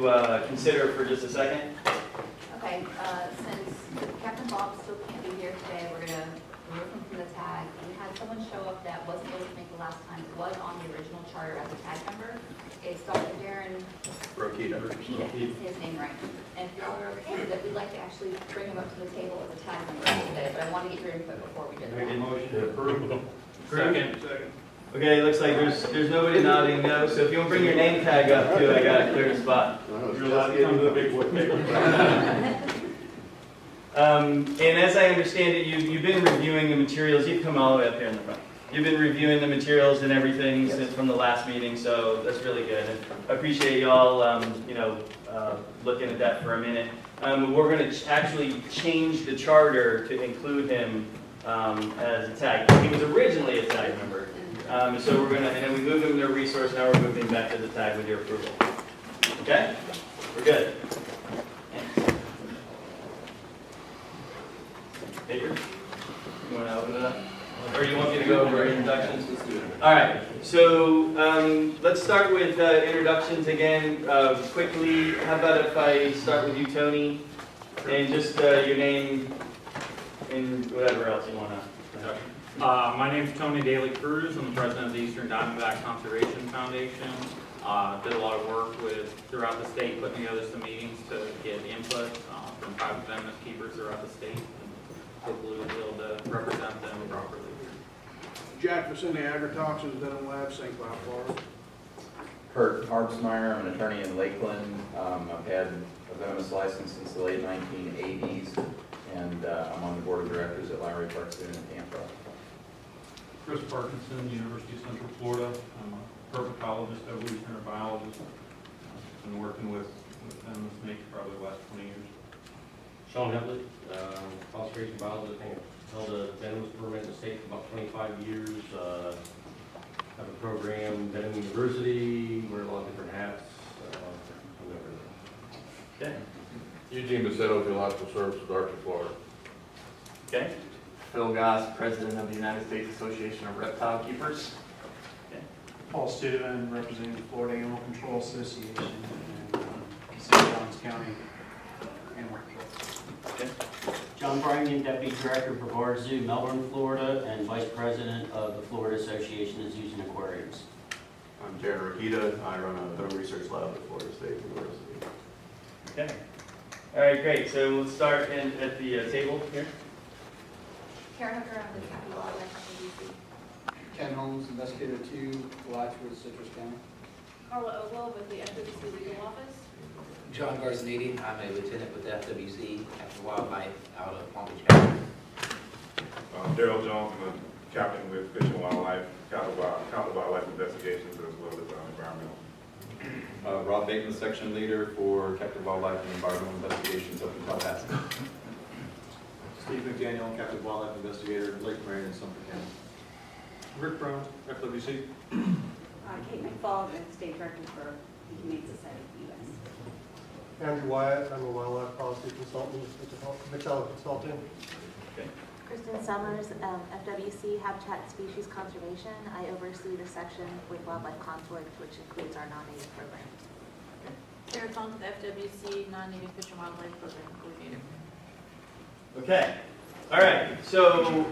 to consider for just a second. Okay, since Captain Bob still can't be here today, we're gonna remove him from the tag. We had someone show up that wasn't able to make the last time, was on the original charter as a tag member. It's Dr. Darren Rokita. Rokita, is his name right. And if y'all are okay with it, we'd like to actually bring him up to the table as a tag member today, but I want to get your input before we do Make a that. motion to approve. Second. Okay, it looks like there's nobody nodding no, so if you want to bring your name tag up too, I got a clear spot. You're allowed to come to the big boy paper. And as I understand it, you've been reviewing the materials. You've come all the way up here in the front. You've been reviewing the materials and everything since from the last meeting, so that's really good. And I appreciate y'all, looking at that for a minute. We're going to actually change the charter to include him as a tag. He was originally a tag member, so we're going to, and then we moved him to a resource. Now we're moving back to the tag with your approval. Okay, we're good. Baker, you want to open it up? Or you want me to go over introductions? Let's do it. All right, so let's start with introductions again. Quickly, how about if I start with you, Tony, and just your name and whatever else you want to. My name is Tony Daly Cruz. I'm the president of the Eastern Diamondback Conservation Foundation. Did a lot of work throughout the state, putting together some meetings to get input from private venomous keepers throughout the state. Hopefully we'll be able to represent them properly. Jack Vicente, Agritoxins, Venom Lab, St. Cloud, Florida. Kurt Arbsmeyer, I'm an attorney in Lakeland. I've had a venomous license since the late 1980s, and I'm on the board of directors at Lowry Park Zoo in Tampa. Chris Parkinson, University of Central Florida. I'm a herpetologist, evolutionary biologist. Been working with venomous snakes probably the last 20 years. Sean Headley, conservation biologist. I think I've held a venomous permit in the state for about 25 years. Have a program, Venom University, wear a lot of different hats. Okay. Eugene Basetto, Geological Services, Archer, Florida. Okay. Phil Goss, President of the United States Association of Reptile Keepers. Paul Steuven, representing the Florida Animal Control Association in St. Johns County. Okay. John Bryan, Deputy Director for Brevard Zoo, Melbourne, Florida, and Vice President of the Florida Association of Zoos and Aquariums. I'm Jared Rokita. I run a venom research lab at Florida State University. Okay. All right, great. So we'll start at the table here. Karen Hooker, I'm the County Wildlife DC. Ken Holmes, Investigator 2, Blatchwood, Citrus County. Carla Ogle with the FWC Legal Office. John Garzaniti, I'm a lieutenant with FWC, Captain Wildlife, out of Palm Beach County. Daryl Jones, I'm a captain with Fish and Wildlife, County Wildlife Investigations, as well as environmental. Rob Bateman, section leader for Captive Wildlife and Environmental Investigations up in Tallahassee. Steve McDaniel, Captive Wildlife Investigator, Lake Marion and Sumter County. Rick Brown, FWC. Kate McFall, State Director for the Humane Society of the U.S. Andrew Wyatt, I'm a wildlife policy consultant with Reptile Consulting. Okay. Kristen Summers, FWC, Habitat Species Conservation. I oversee the section with wildlife conflict, which includes our non-native program. Sarah Thompson, FWC, Non-Native Fish and Wildlife Program Coordinator. Okay. All right. So,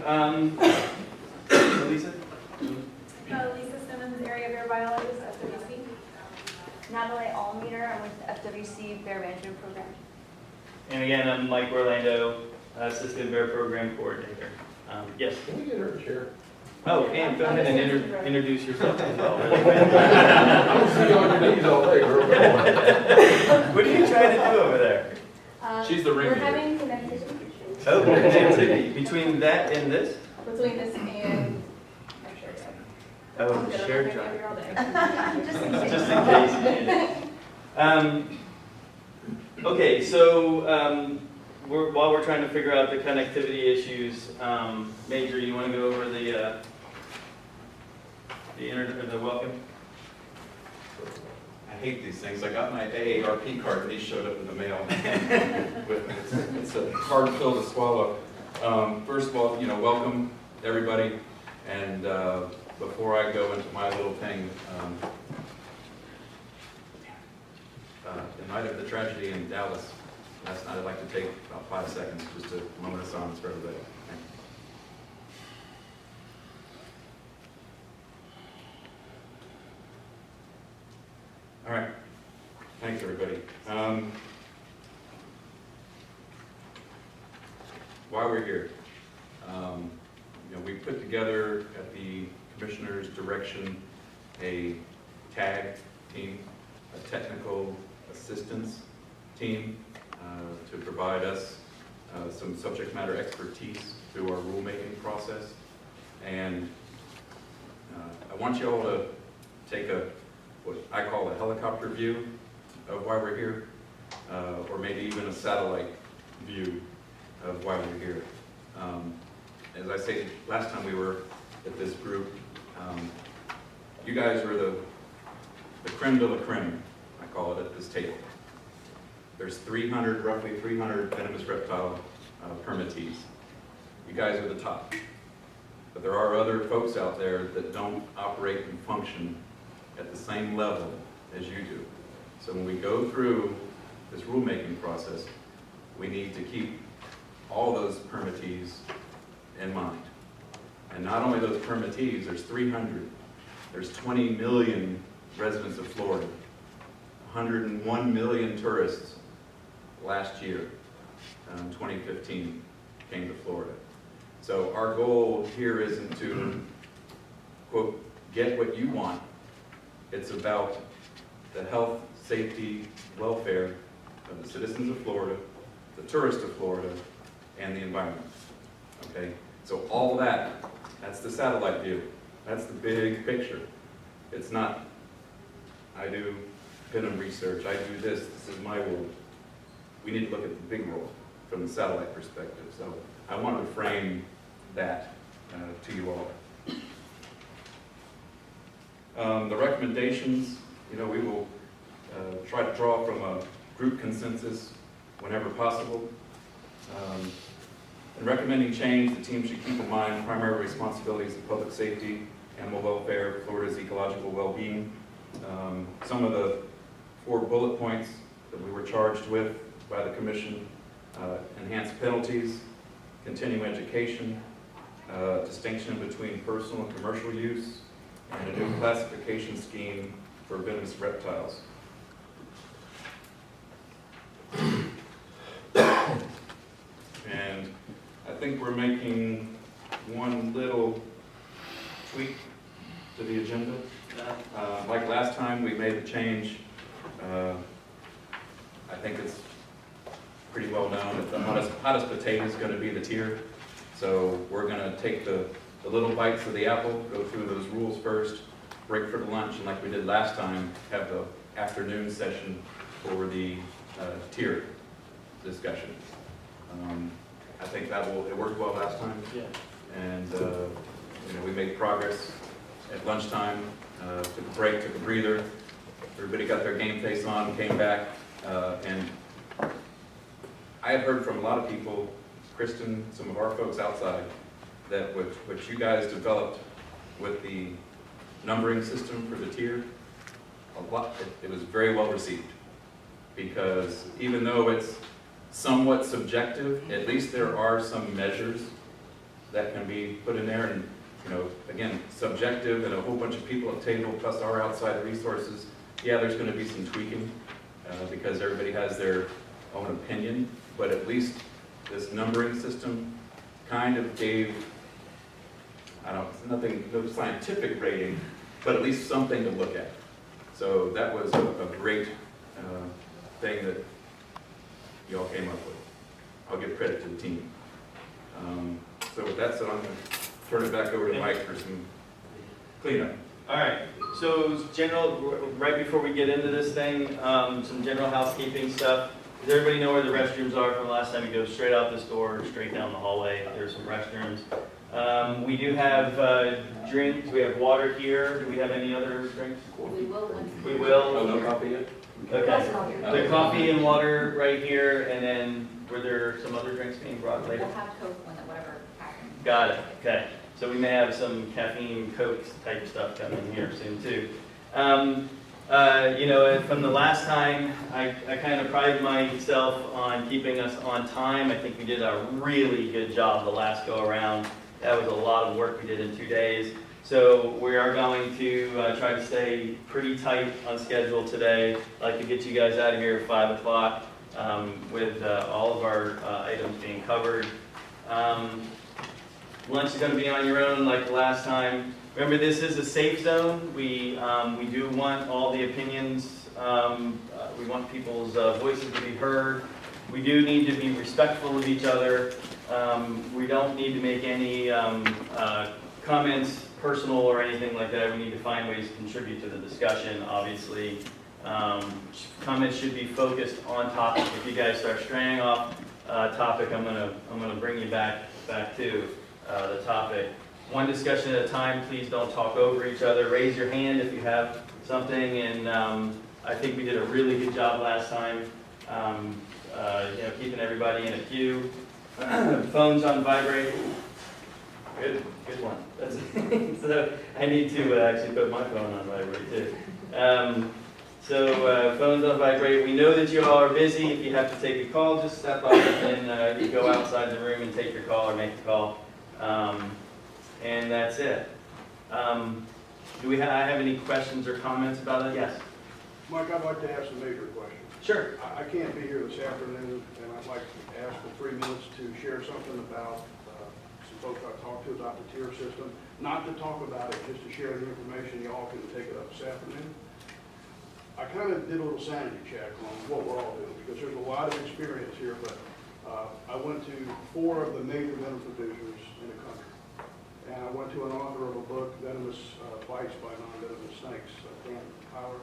Lisa? Lisa Simmons, Area Bear Biologist, FWC. Natalie Allmeter, I'm with the FWC Bear Management Program. And again, I'm Mike Orlando, Assistant Bear Program Coordinator. Yes? Can we get her a chair? Oh, and go ahead and introduce yourself as well. I don't see you on your knees all day, girl. What are you trying to do over there? She's the ringleader. We're having connectivity issues. Oh, connectivity. Between that and this? Between this and our Oh, the shared drive. Just in case. Just in case. Okay, so while we're trying to figure out the connectivity issues, Major, you want to go over the welcome? I hate these things. I got my AARP card and these showed up in the mail. It's a hard pill to swallow. First of all, welcome everybody. And before I go into my little thing, in light of the tragedy in Dallas last night, I'd like to take about 5 seconds, just a moment of silence for everybody. Thank you. All right, thanks everybody. Why we're here. We put together at the commissioner's direction a TAG team, a technical assistance team, to provide us some subject matter expertise through our rulemaking process. And I want you all to take what I call a helicopter view of why we're here, or maybe even a satellite view of why we're here. As I said last time we were at this group, you guys are the creme de la creme, I call it, at this table. There's roughly 300 venomous reptile permittees. You guys are the top. But there are other folks out there that don't operate and function at the same level as you do. So when we go through this rulemaking process, we need to keep all those permittees in mind. And not only those permittees, there's 300. There's 20 million residents of Florida, 101 million tourists last year, 2015, came to Florida. So our goal here isn't to, quote, get what you want. It's about the health, safety, welfare of the citizens of Florida, the tourists of Florida, and the environment. Okay? So all that's the satellite view. That's the big picture. It's not, I do venom research, I do this is my world. We need to look at the big world from the satellite perspective. So I wanted to frame that to you all. The recommendations, we will try to draw from a group consensus whenever possible. In recommending change, the team should keep in mind primary responsibilities of public safety, animal welfare, Florida's ecological well-being. Some of the 4 bullet points that we were charged with by the commission: enhanced penalties, continuing education, distinction between personal and commercial use, and a new classification scheme for venomous reptiles. And I think we're making one little tweak to the agenda. Like last time, we made a change. I think it's pretty well known that the hottest potato is going to be the tier. So we're going to take the little bites of the apple, go through those rules first, break for the lunch, and like we did last time, have the afternoon session for the tier discussion. I think it worked well last time. Yeah. And we made progress at lunchtime, took a break, took a breather. Everybody got their game face on, came back, and I have heard from a lot of people, Kristen, some of our folks outside, that what you guys developed with the numbering system for the tier, it was very well received. Because even though it's somewhat subjective, at least there are some measures that can be put in there. And again, subjective and a whole bunch of people at the table plus our outside resources, yeah, there's going to be some tweaking because everybody has their own opinion, but at least this numbering system kind of gave, no scientific rating, but at least something to look at. So that was a great thing that you all came up with. I'll give credit to the team. So with that said, I'm going to turn it back over to Mike for some cleanup. All right, so right before we get into this thing, some general housekeeping stuff. Does everybody know where the restrooms are from last time? You go straight out this door, straight down the hallway. There's some restrooms. We do have drinks. We have water here. Do we have any other drinks? We will. We will. Oh, no coffee yet? Okay. The coffee and water right here, and then were there some other drinks being brought later? We'll have Coke when whatever happens. Got it. Okay. So we may have some caffeine, Coke type stuff coming here soon too. You know, from the last time, I kind of pride myself on keeping us on time. I think we did a really good job the last go around. That was a lot of work we did in 2 days. So we are going to try to stay pretty tight on schedule today. I'd like to get you guys out of here at 5 o'clock with all of our items being covered. Lunch is going to be on your own like the last time. Remember, this is a safe zone. We do want all the opinions. We want people's voices to be heard. We do need to be respectful of each other. We don't need to make any comments personal or anything like that. We need to find ways to contribute to the discussion, obviously. Comments should be focused on topic. If you guys start straying off topic, I'm gonna bring you back to the topic. One discussion at a time. Please don't talk over each other. Raise your hand if you have something. And I think we did a really good job last time. You know, keeping everybody in a queue. Phones on vibrate. Good one. That's so I need to actually put my phone on vibrate too. So phones on vibrate. We know that you all are busy. If you have to take a call, just step up and you go outside the room and take your call or make the call. And that's it. Do I have any questions or comments about it? Yes. Mike, I'd like to ask a major question. Sure. I can't be here this afternoon, and I'd like to ask for 3 minutes to share something about some folks I've talked to about the tier system. Not to talk about it, just to share the information. Y'all can take it up this afternoon. I kind of did a little sanity check on what we're all doing, because there's a lot of experience here, but I went to 4 of the major venom producers in the country. And I went to an author of a book, Venomous Bites by Non-Venomous Snakes, Dan Kyler.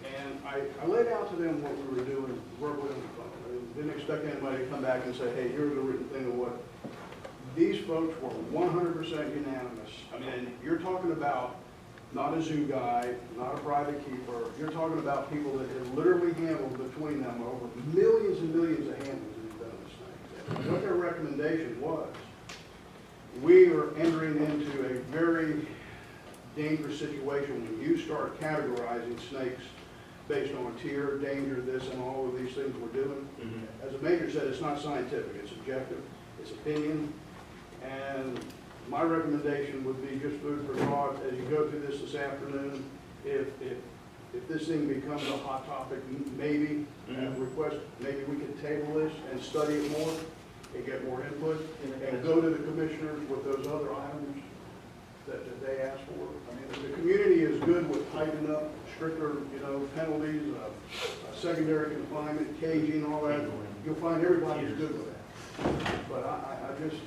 And I laid out to them what we were doing verbally on the phone. I didn't expect anybody to come back and say, hey, here's a written thing of what. These folks were 100% unanimous. I mean, you're talking about not a zoo guy, not a private keeper. You're talking about people that have literally handled between them over millions and millions of handles in venomous snakes. And what their recommendation was, we are entering into a very dangerous situation when you start categorizing snakes based on tier, danger, this, and all of these things we're doing. As the major said, it's not scientific, it's objective, it's opinion. And my recommendation would be just food for thought as you go through this afternoon. If this thing becomes a hot topic, maybe request, maybe we could table this and study it more and get more input and go to the commissioners with those other items that they asked for. I mean, the community is good with tightening up, stricter, penalties, secondary confinement, caging, all that. You'll find everybody's good with that. But I just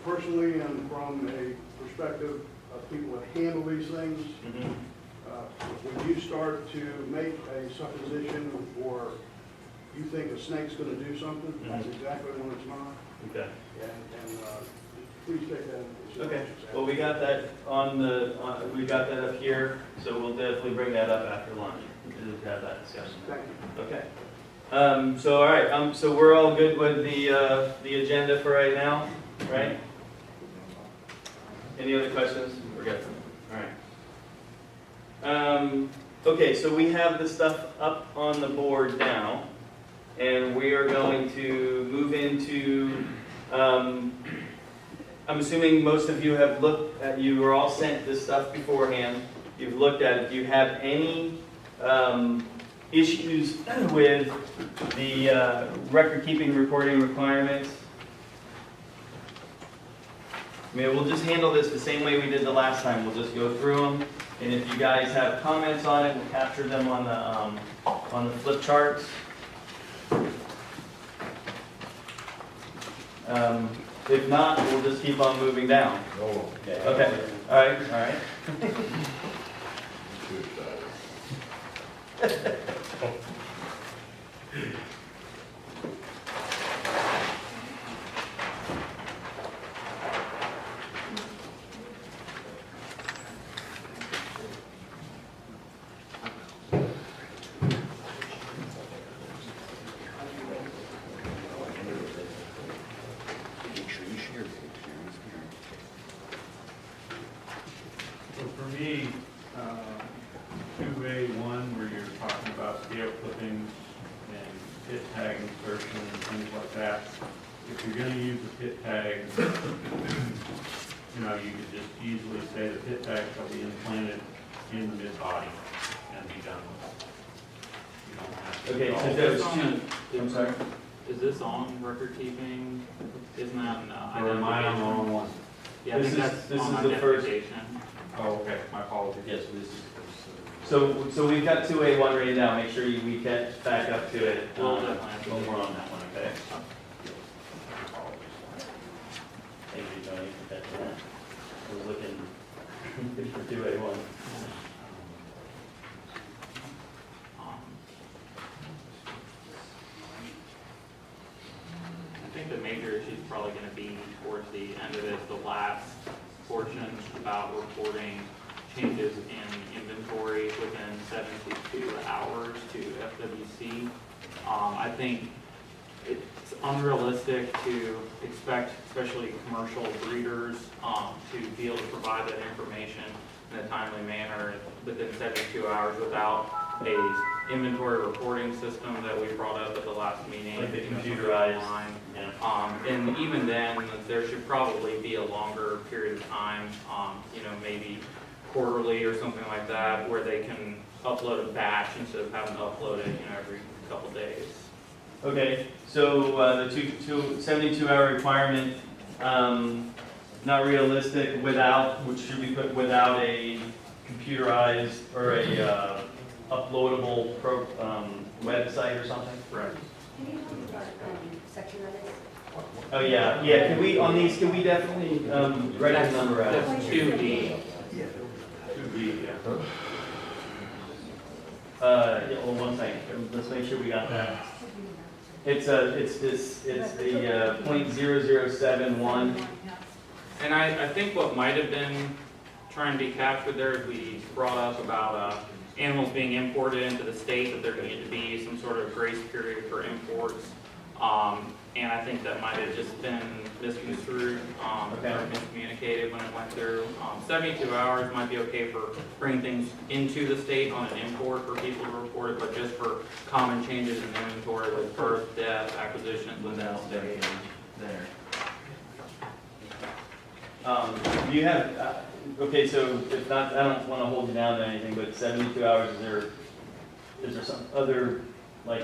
personally, and from a perspective of people that handle these things, when you start to make a supposition or you think a snake's going to do something, that's exactly when it's not. Okay. And please take that into Okay. consideration. Well, we got that we got that up here, so we'll definitely bring that up after lunch to have that discussion. Thank you. Okay. So all right. So we're all good with the agenda for right now, right? Any other questions? We're good. All right. Okay. So we have the stuff up on the board now, and we are going to move into. I'm assuming most of you have looked at, you were all sent this stuff beforehand. You've looked at it. Do you have any issues with the record-keeping reporting requirements? I mean, we'll just handle this the same way we did the last time. We'll just go through them, and if you guys have comments on it, we'll capture them on the flip charts. If not, we'll just keep on moving down. Okay. All right. All right. So for me, 2A1, where you're pit tag insertion and things like that. If you're gonna use a pit tag, you know, you could just easily say the pit tag shall be implanted in the mid-body and be done with. You don't have to. Okay, so there's two, I'm sorry. Is this on record keeping? Isn't that an Or am I on the wrong one? Yeah, I This think is- that's this on is the first- identification. Oh, okay, my apologies. Yes, this is. So we've got 2A1 right now, make sure we catch back up to it. We'll definitely have to When do we're on that one, okay? Thank you, Tony, for catching that. I was looking for 2A1. I think the major issue is probably going to be towards the end of this, the last portion about reporting changes in inventory within 72 hours to FWC. I think it's unrealistic to expect, especially commercial breeders, to be able to provide that information in a timely manner within 72 hours without a inventory reporting system that we brought up at the last meeting. Like the you know, something computerized, online. yeah. And even then, there should probably be a longer period of time, you know, maybe quarterly or something like that, where they can upload a batch instead of having to upload it, you know, every couple days. Okay, so the 72-hour requirement, not realistic without, which should we put without a computerized or a uploadable website or something? Correct. Can you talk about section that is? Oh, yeah, yeah, can we, on these, can we definitely write a number out? That's 2D. 2B, yeah. Yeah, hold on 1 second, let's make sure we got that. It's the .0071. And I think what might have been trying to be captured there is we brought up about animals being imported into the state, that there needed to be some sort of grace period for imports. And I think that might have just been misconstrued or miscommunicated when it went through. 72 hours might be okay for bringing things into the state on an import for people to report it, but just for common changes in inventory with birth, death, acquisitions within the state. There. You have, okay, so if not, I don't want to hold you down to anything, but 72 hours, is there some other, like,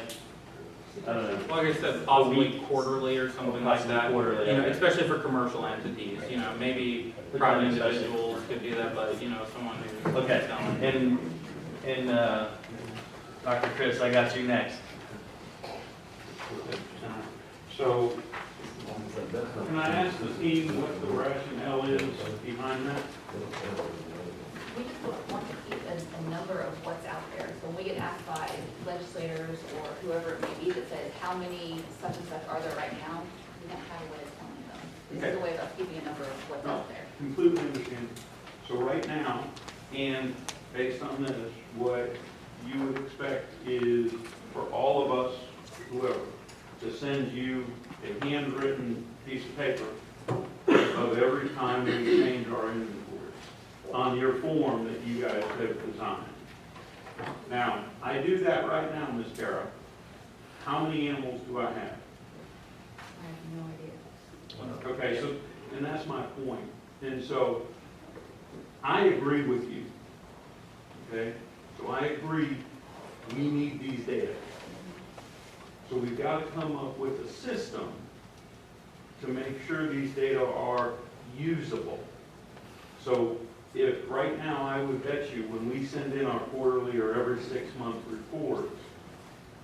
I don't know. Like I said, possibly quarterly or something like Possibly that. quarterly, You know, okay. especially for commercial entities, you know, maybe private individuals could do that, but, you know, someone who's Okay, selling. and Dr. Chris, I got you next. So, can I ask the team what the rationale is behind that? We just want to keep a number of what's out there. So when we get asked by legislators or whoever it may be that says, how many such and such are there right now, we don't have a way of telling them. This is a way of us keeping a number of what's out there. Completely understand. So right now, and based on this, what you would expect is for all of us, whoever, to send you a handwritten piece of paper of every time we change our inventory on your form that you guys have designed. Now, I do that right now, Ms. Kara. How many animals do I have? I have no idea. Okay, so, and that's my point. And so, I agree with you. Okay? So I agree, we need these data. So we've got to come up with a system to make sure these data are usable. So if right now I would bet you when we send in our quarterly or every 6-month report,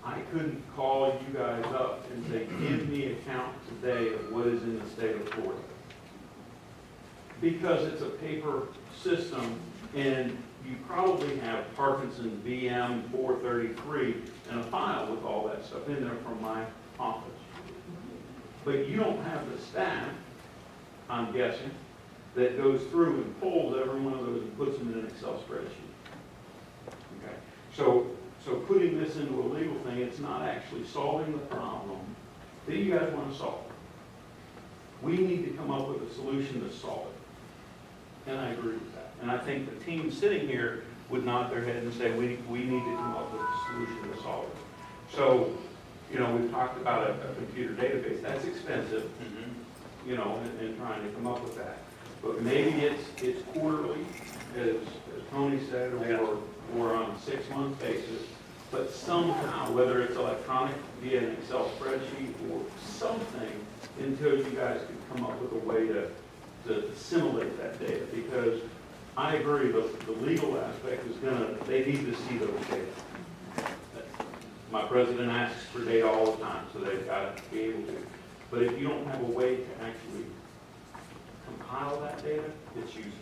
I couldn't call you guys up and say, give me a count today of what is in the state of Florida. Because it's a paper system and you probably have Parkinson's VM 433 and a file with all that stuff in there from my office. But you don't have the staff, I'm guessing, that goes through and pulls every one of those and puts them in an Excel spreadsheet. Okay, so putting this into a legal thing, it's not actually solving the problem that you guys want to solve. We need to come up with a solution to solve it. And I agree with that. And I think the team sitting here would nod their head and say, we need to come up with a solution to solve it. So You know, we've talked about a computer database, that's expensive, you know, and trying to come up with that. But maybe it's quarterly, as Tony said, or on a 6-month basis. But somehow, whether it's electronic via an Excel spreadsheet or something, until you guys can come up with a way to assimilate that data. Because I agree, the legal aspect is they need to see those data. My president asks for data all the time, so they've got to be able to. But if you don't have a way to actually compile that data, it's useless.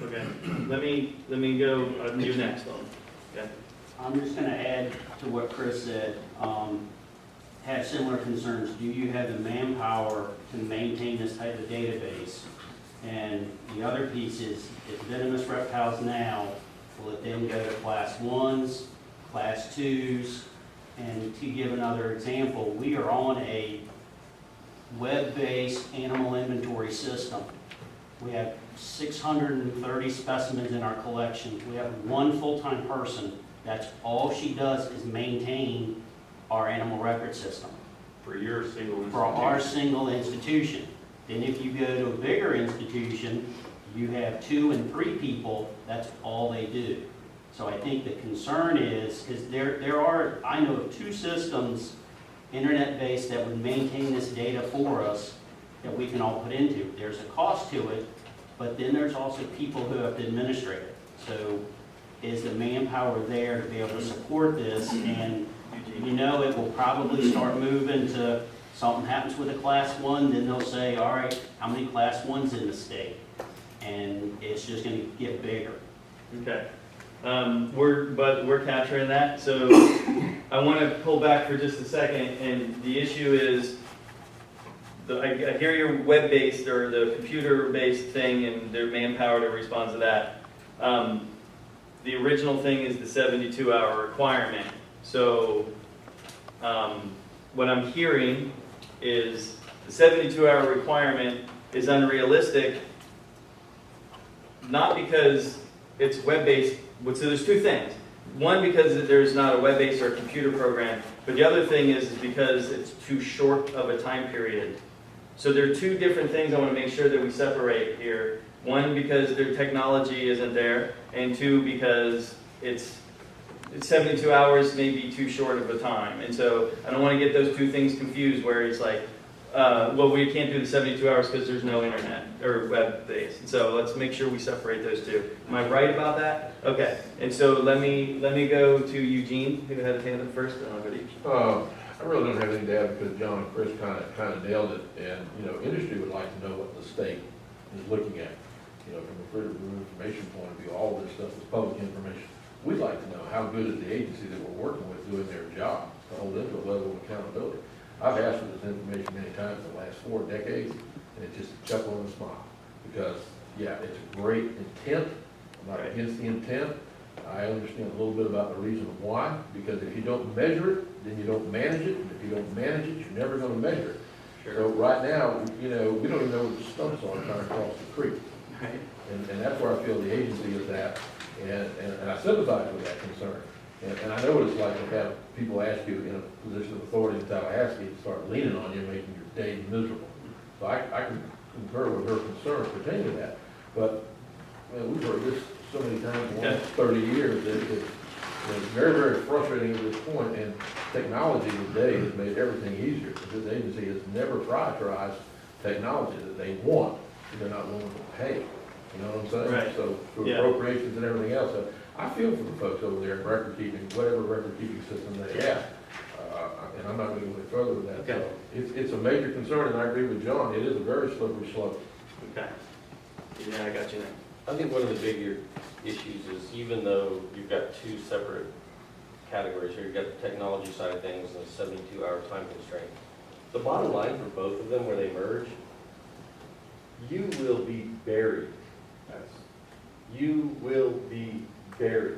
Okay, let me go, you next on. Okay. I'm just gonna add to what Chris said, have similar concerns. Do you have the manpower to maintain this type of database? And the other piece is, if venomous reptiles now, will it then go to class 1s, class 2s? And to give another example, we are on a web-based animal inventory system. We have 630 specimens in our collection. We have one full-time person. That's all she does is maintain our animal record system. For your single institution. For our single institution. Then if you go to a bigger institution, you have 2 and 3 people, that's all they do. So I think the concern is, because there are, I know of 2 systems, internet-based, that would maintain this data for us that we can all put into. There's a cost to it, but then there's also people who have to administrate it. So is the manpower there to be able to support this? And you know it will probably start moving to something happens with a class 1, then they'll say, all right, how many class 1s in the state? And it's just going to get bigger. Okay. We're capturing that. So I want to pull back for just a second. And the issue is, I hear your web-based or the computer-based thing and their manpower to respond to that. The original thing is the 72-hour requirement. So what I'm hearing is the 72-hour requirement is unrealistic, not because it's web-based. So there's 2 things. One, because there's not a web-based or a computer program, but the other thing is because it's too short of a time period. So there are 2 different things I want to make sure that we separate here. One, because their technology isn't there, and 2, because it's 72 hours may be too short of a time. And so I don't want to get those 2 things confused where it's like, well, we can't do the 72 hours because there's no internet or web-based. And so let's make sure we separate those 2. Am I right about that? Okay. And so let me go to Eugene, who had his hand up first, and I'll go to you. I really don't have anything to add because John and Chris kind of nailed it. And, you know, industry would like to know what the state is looking at. You know, from a freedom of information point of view, all this stuff is public information. We'd like to know how good is the agency that we're working with doing their job to hold them to a level of accountability. I've asked for this information many times in the last 4 decades, and it's just a chuckle and a smile. Because, yeah, it's a great intent. I'm not against the intent. I understand a little bit about the reason why, because if you don't measure it, then you don't manage it, and if you don't manage it, you're never going to measure it. Sure. So right now, you know, we don't even know where the stumps are trying to cross the creek. Right. And that's where I feel the agency is at, and I sympathize with that concern. And I know what it's like to have people ask you in a position of authority in Tallahassee to start leaning on you, making your day miserable. So I can concur with her concerns pertaining to that. But we've heard this so many times in the last 30 years that it's very, very frustrating at this point. And technology today has made everything easier. This agency has never prioritized technology that they want, they're not willing to pay. You know what I'm saying? Right. So for appropriations and everything else. So I feel for the folks over there in record keeping, whatever record keeping system they have. And I'm not going to go any further with that. Okay. So it's a major concern, and I agree with John. It is a very slippery slope. Okay. Yeah, I got you there. I think one of the bigger issues is, even though you've got 2 separate categories here, you've got the technology side of things and the 72-hour time constraint. The bottom line for both of them, where they merge, you will be buried. You will be buried.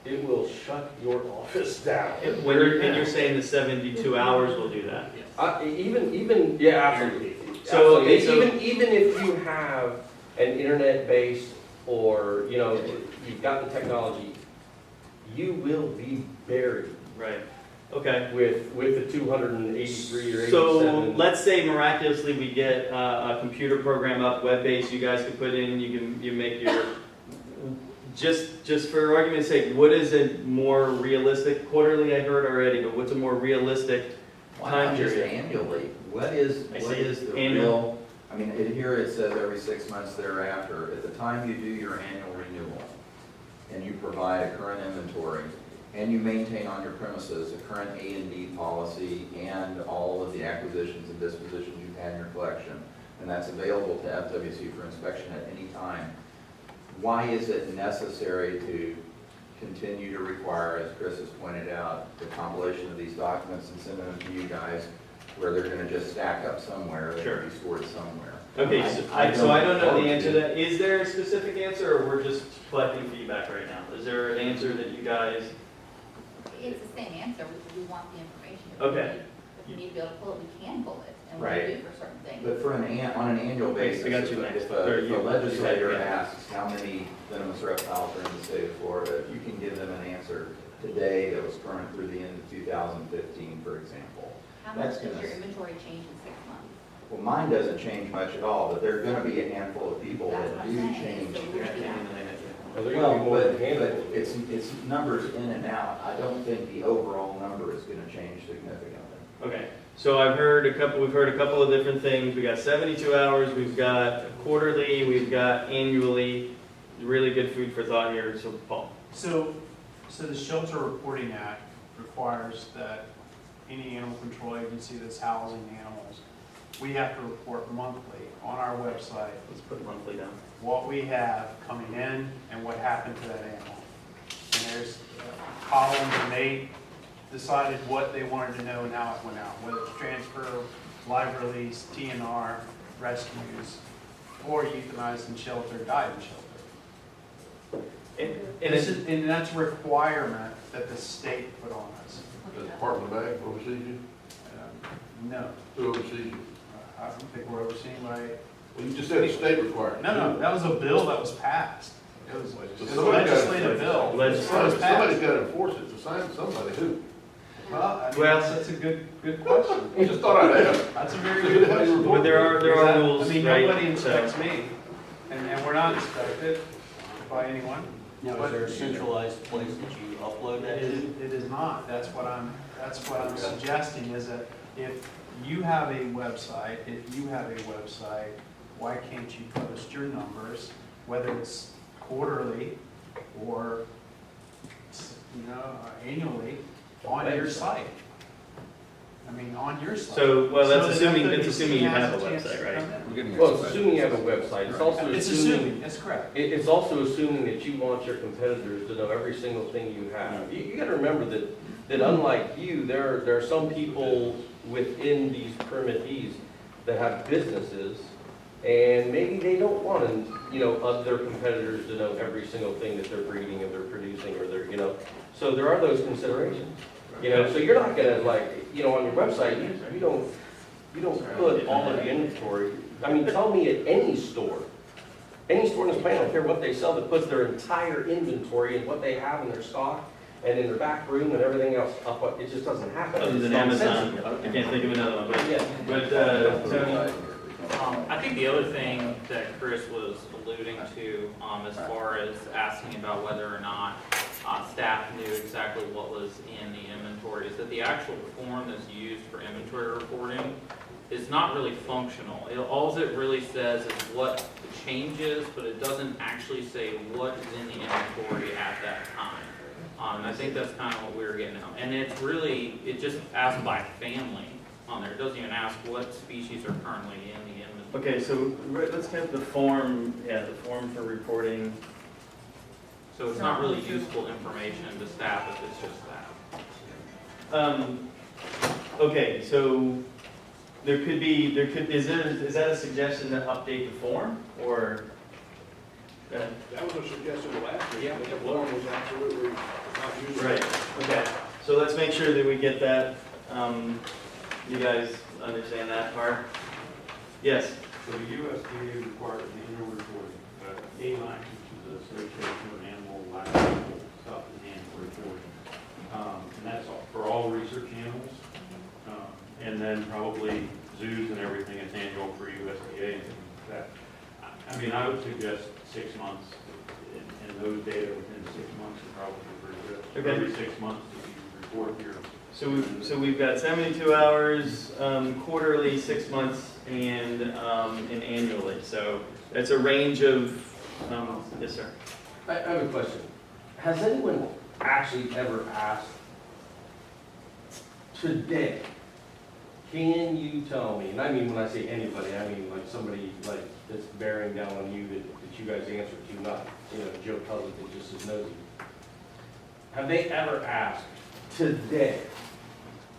It will shut your office down. And you're saying the 72 hours will do that? Even yeah, absolutely. So, absolutely. Even if you have an internet-based, or you know, you've got the technology, you will be buried. Right. Okay. with the 283 or 87. So let's say miraculously we get a computer program up, web-based, you guys can put in, you make your, just for argument's sake, what is a more realistic, quarterly I heard already, but what's a more realistic Why time not just period? annually? What is the annual. real, I mean, here it says every 6 months thereafter. At the time you do your annual renewal, and you provide a current inventory, and you maintain on your premises a current A&D policy and all of the acquisitions and dispositions you've had in your collection, and that's available to FWC for inspection at any time, why is it necessary to continue to require, as Chris has pointed out, the compilation of these documents and sending them to you guys where they're going to just stack up somewhere, they're going to be stored somewhere? Okay, so I don't know the answer to that. Is there a specific answer, or we're just collecting feedback right now? Is there an answer that you guys? It's the same answer, we want the information. Okay. If we need to be able to pull it, we can pull it, and we Right. do for certain things. But for on an annual basis, I got you next. if Or a you- legislator yeah. asks how many venomous reptiles are in the state of Florida, you can give them an answer today that was current through the end of 2015, for example. How much That's does gonna- your inventory change in 6 months? Well, mine doesn't change much at all, but there are gonna be a handful of people That's that what do I'm saying, change. is the looking at. Well, they're gonna be more than But handful. it's numbers in and out. I don't think the overall number is gonna change significantly. Okay, so we've heard a couple of different things. We got 72 hours, we've got quarterly, we've got annually. Really good food for thought here, so Paul. So the Shelter Reporting Act requires that any animal control agency that's housing animals, we have to report monthly on our website Let's put monthly down. what we have coming in and what happened to that animal. And there's columns, and they decided what they wanted to know and how it went out, whether it's transfer, live release, TNR, rescues, or euthanized in shelter, died in shelter. And that's a requirement that the state put on us. Does the Department of Ag oversees you? No, Who oversees you? I don't think we're overseen by, Well, you just said the state required. no, that was a bill that was passed. It was a somebody got- legislative bill. Legislative. It was Somebody's passed. got to enforce it, to sign somebody, who? Well, I mean, Well- that's a good question. I just thought I'd ask. That's a very good question. But there are rules, I mean, right? nobody So- inspects me, and we're not inspected by anyone. Now, is there a centralized place that you upload that to? It is not. That's what I'm suggesting, is that if you have a website, why can't you post your numbers, whether it's quarterly or, annually, on your site? I mean, on your site. So, well, that's So assuming, that that's the assuming you have a chance website, to right? come in. Well, it's assuming you have a website. It's also It's assuming, assuming, that's correct. it's also assuming that you want your competitors to know every single thing you have. You gotta remember that unlike you, there are some people within these permittees that have businesses, and maybe they don't want their competitors to know every single thing that they're breeding and they're producing, or so there are those considerations. So you're not gonna on your website, you don't put all of the inventory. I mean, tell me at any store in this planet, I don't care what they sell, that puts their entire inventory and what they have in their stock and in their back room and everything else up, it just doesn't happen. Other than It's Amazon, nonsensical. I can't think of another one, but, Yeah. Tony? I think the other thing that Chris was alluding to, as far as asking about whether or not staff knew exactly what was in the inventory, is that the actual form that's used for inventory reporting is not really functional. All it really says is what the change is, but it doesn't actually say what is in the inventory at that time. And I think that's kind of what we were getting at. And it's really, it just asks by family on there. It doesn't even ask what species are currently in the inventory. Okay, so let's get the form for reporting. So it's not really useful information to staff if it's just that. Okay, so is that a suggestion to update the form, or? That was a suggestion last year. The form was absolutely not used. Right, okay, so let's make sure that we get that, you guys understand that part? Yes? So the USDA requires annual reporting. ALAC, which is the Association of Animal Livestock South and Animal Reporting, and that's all, for all research animals. And then probably zoos and everything, it's annual for USDA and things like that. I mean, I would suggest 6 months, and those data within 6 months are probably pretty good. Okay. Every 6 months, if you report your. So we've got 72 hours, quarterly, 6 months, and annually. So it's a range of, yes, sir. I have a question. Has anyone actually ever asked, today, can you tell me, and I mean when I say anybody, I mean like somebody like that's bearing down on you that you guys answer to, not, Joe Public that just is nosy. Have they ever asked, today,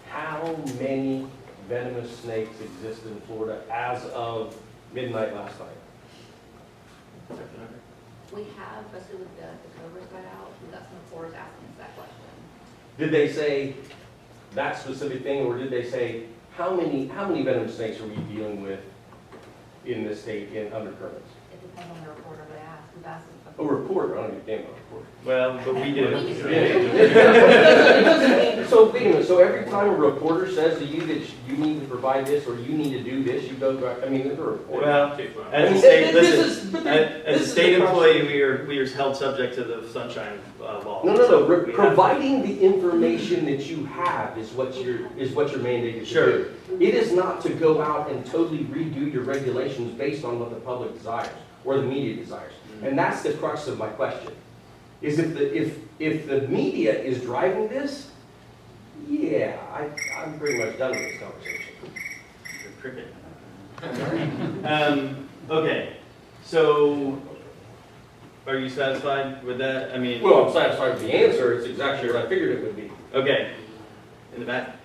how many venomous snakes exist in Florida as of midnight last night? We have, especially with the cobras got out, we got some reporters asking us that question. Did they say that specific thing, or did they say, how many venomous snakes are we dealing with in this state in undercurrents? It depends on the reporter would ask. We've asked them. A reporter, I don't give a damn about a reporter. Well, but we do. It doesn't mean, so wait a minute, so every time a reporter says to you that you need to provide this or you need to do this, you go back, I mean, they're a reporter. Well, as I a mean, state, this listen, is- as a state employee, we are held subject to the sunshine law. No, We have- providing the information that you have is what you're mandated to Sure. do. It is not to go out and totally redo your regulations based on what the public desires or the media desires. And that's the crux of my question, is if the media is driving this, yeah, I'm pretty much done with this conversation. Cricket. Okay, so are you satisfied with that? I mean. Well, I'm satisfied with the answer, it's exactly what I figured it would be. Okay, in the back.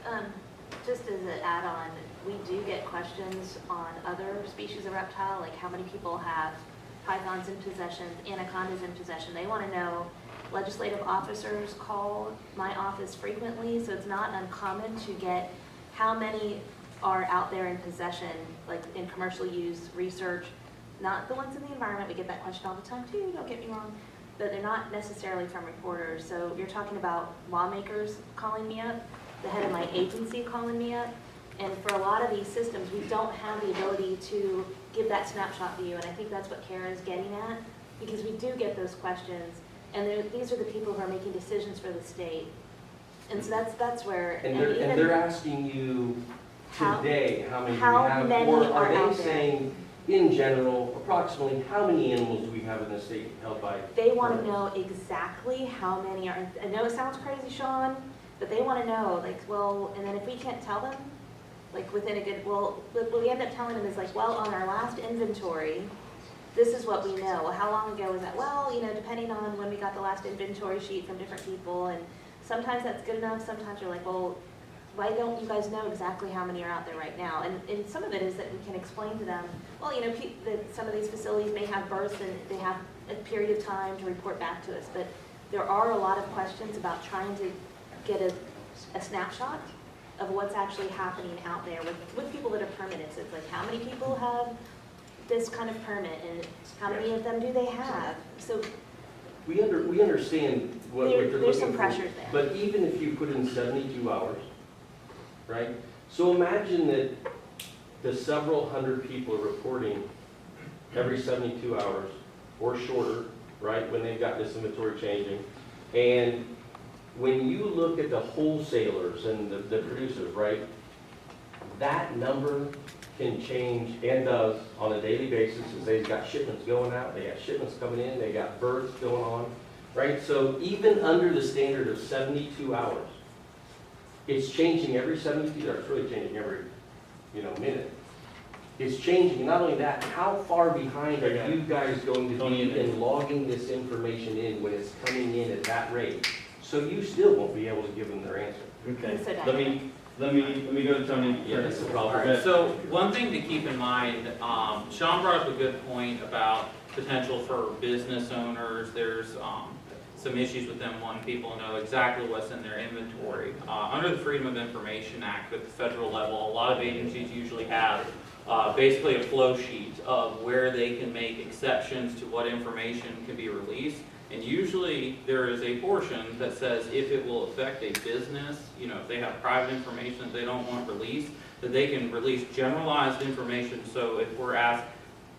Just as an add-on, we do get questions on other species of reptile, like how many people have pythons in possession, anacondas in possession. They want to know. Legislative officers call my office frequently, so it's not uncommon to get how many are out there in possession, like in commercial use, research, not the ones in the environment. We get that question all the time too, don't get me wrong, but they're not necessarily from reporters. So you're talking about lawmakers calling me up, the head of my agency calling me up, and for a lot of these systems, we don't have the ability to give that snapshot view, and I think that's what Kara is getting at, because we do get those questions, and these are the people who are making decisions for the state. And so that's where. And they're asking you today, how many do we how have? many Or are out they there? saying, in general, approximately how many animals do we have in the state held by? They want to know exactly how many are, I know it sounds crazy, Sean, but they want to know, like, well, and then if we can't tell them, like within a good, well, what we end up telling them is like, well, on our last inventory, this is what we know. Well, how long ago was that? Well, depending on when we got the last inventory sheet from different people, and sometimes that's good enough, sometimes you're like, well, why don't you guys know exactly how many are out there right now? And some of it is that we can explain to them, well, that some of these facilities may have births and they have a period of time to report back to us, but there are a lot of questions about trying to get a snapshot of what's actually happening out there with people that are permitted. So it's like, how many people have this kind of permit, and how many of them do they have? So We understand what you're looking for. there's some pressures there. But even if you put in 72 hours, right? So imagine that the several hundred people are reporting every 72 hours or shorter, right, when they've got this inventory changing. And when you look at the wholesalers and the producers, right, that number can change and does on a daily basis as they've got shipments going out, they got shipments coming in, they got births going on, right? So even under the standard of 72 hours, it's changing every 72 hours, it's really changing every, minute. It's changing, not only that, how far behind are you guys going to be in logging this information in when it's coming in at that rate? So you still won't be able to give them their answer. Okay, let me go to Tony. Yeah, that's the problem. All right, so one thing to keep in mind, Sean brought up a good point about potential for business owners. There's some issues with them wanting people to know exactly what's in their inventory. Under the Freedom of Information Act at the federal level, a lot of agencies usually have basically a flow sheet of where they can make exceptions to what information can be released. And usually there is a portion that says if it will affect a business, if they have private information that they don't want released, that they can release generalized information. So if we're asked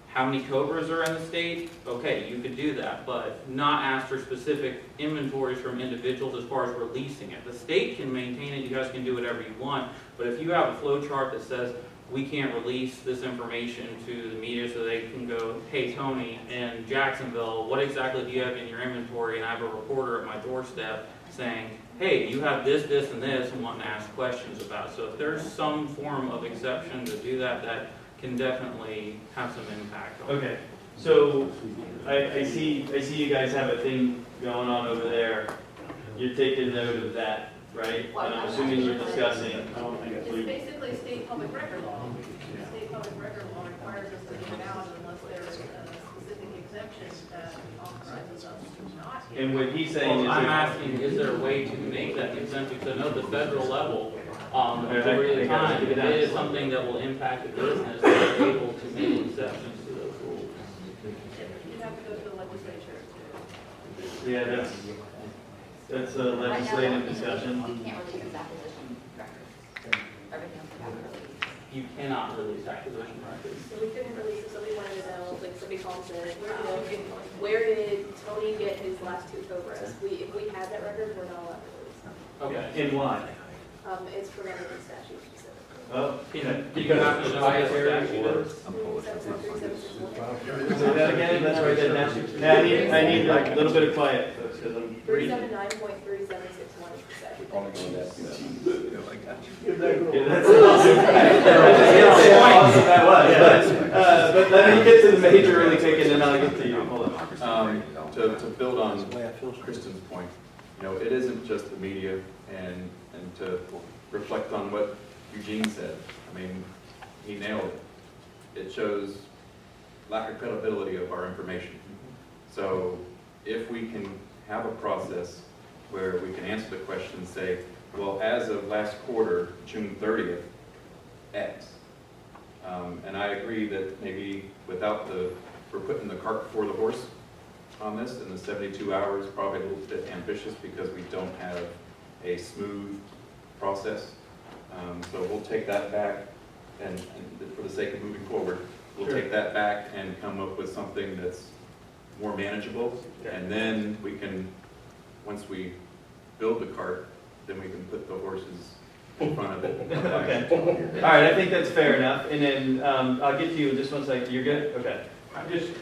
how many cobras are in the state, okay, you could do that, but not ask for specific inventories from individuals as far as releasing it. The state can maintain it, you guys can do whatever you want, but if you have a flow chart that says we can't release this information to the media so they can go, hey, Tony, in Jacksonville, what exactly do you have in your inventory? And I have a reporter at my doorstep saying, hey, you have this, this, and this, and wanting to ask questions about it. So if there's some form of exception to do that, that can definitely have some impact on it. Okay, so I see you guys have a thing going on over there. You're taking note of that, right? And I'm assuming you're discussing. I don't think it's It's legal. basically state public record law. State public record law requires us to give it out unless there is a specific exemption that authorizes us to not give. And what he's saying Well, is. I'm asking, is there a way to make that exemption? Because I know the federal level, over I the gotta time, stick if it it is down. something that will impact the business, they're able to make exceptions to those rules. You have to go to the legislature to. Yeah, that's a legislative discussion. You can't release his acquisition records. Everything else you have to release. You cannot release acquisition records. So we couldn't release it, somebody wanted to know, like somebody calls in, where did Tony get his last 2 cobras? If we had that record, we're not allowed to release them. Okay. And why? It's prevented in statute specifically. Oh, Can you have to know what statute is? 713, say that again, let's write that down. Now, I need a little bit of quiet, folks, because I'm reading. 379.3761 is the statute. Yeah, that's awesome. How awesome that was. But let me get to the major really quick, and then I'll get to you. Hold on. To build on Kristen's point, it isn't just the media, and to reflect on what Eugene said. I mean, he nailed it. It shows lack of credibility of our information. So if we can have a process where we can answer the question, say, well, as of last quarter, June 30th, X. And I agree that maybe without we're putting the cart before the horse on this, and the 72 hours probably a little bit ambitious because we don't have a smooth process. So we'll take that back, and for the sake of moving forward, we'll take that back and come up with something that's more manageable. And then we can, once we build the cart, then we can put the horses in front of it. Okay. All right, I think that's fair enough. And then I'll get to you in just 1 second. You're good? Okay. I just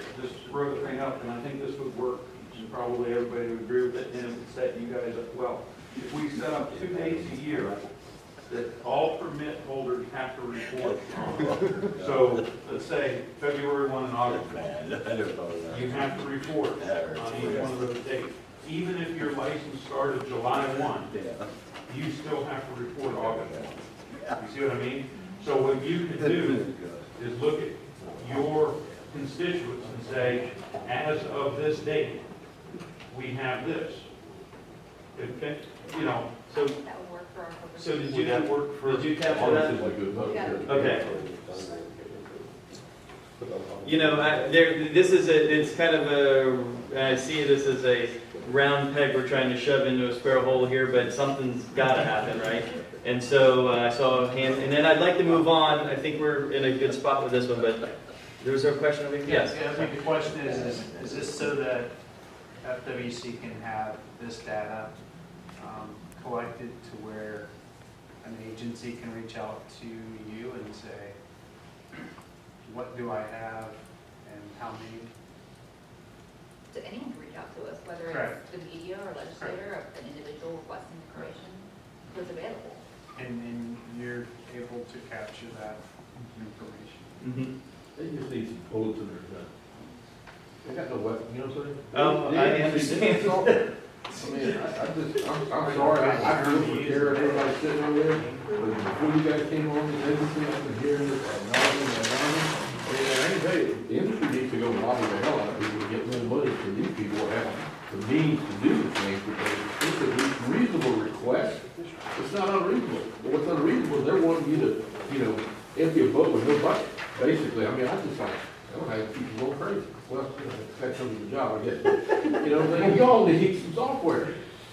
wrote a thing up, and I think this would work, and probably everybody would agree with it, and it would set you guys up well. If we set up 2 days a year that all permit holders have to report on. So let's say February 1 and August 1. You have to report on each one of those dates. Even if your license started July 1, you still have to report August 1. You see what I mean? So what you can do is look at your constituents and say, as of this date, we have this. Okay? So, That would work for our purposes. so did Would that work for? you capture that? Okay. This is it's kind of I see this as a round peg we're trying to shove into a square hole here, but something's got to happen, right? And so I saw a hand, and then I'd like to move on. I think we're in a good spot with this one, but there was a question over here? Yes. Yeah, I think the question is this so that FWC can have this data collected to where an agency can reach out to you and say, what do I have and how many? So anyone can reach out to us, whether Correct. it's the media or legislator or an individual requesting information, it's available. And you're able to capture that information. Mm-hmm. They just need some bullets in their gun. They got no weapon, you know what I'm saying? I understand. I mean, I'm sorry, I feel for Karen, everybody sitting over there, but before you guys came on this agency, I've been hearing this ad nauseam. I ain't tell you, the industry needs to go lobby the hell out of people to get more money for these people who have the means to do the things, because it's a reasonable request. It's not unreasonable, but what's unreasonable is they're wanting you to, empty a boat with no bucket, basically. I mean, I just like, I don't have people going crazy. Well, you know, that comes with the job, I guess. You know, but y'all need some software.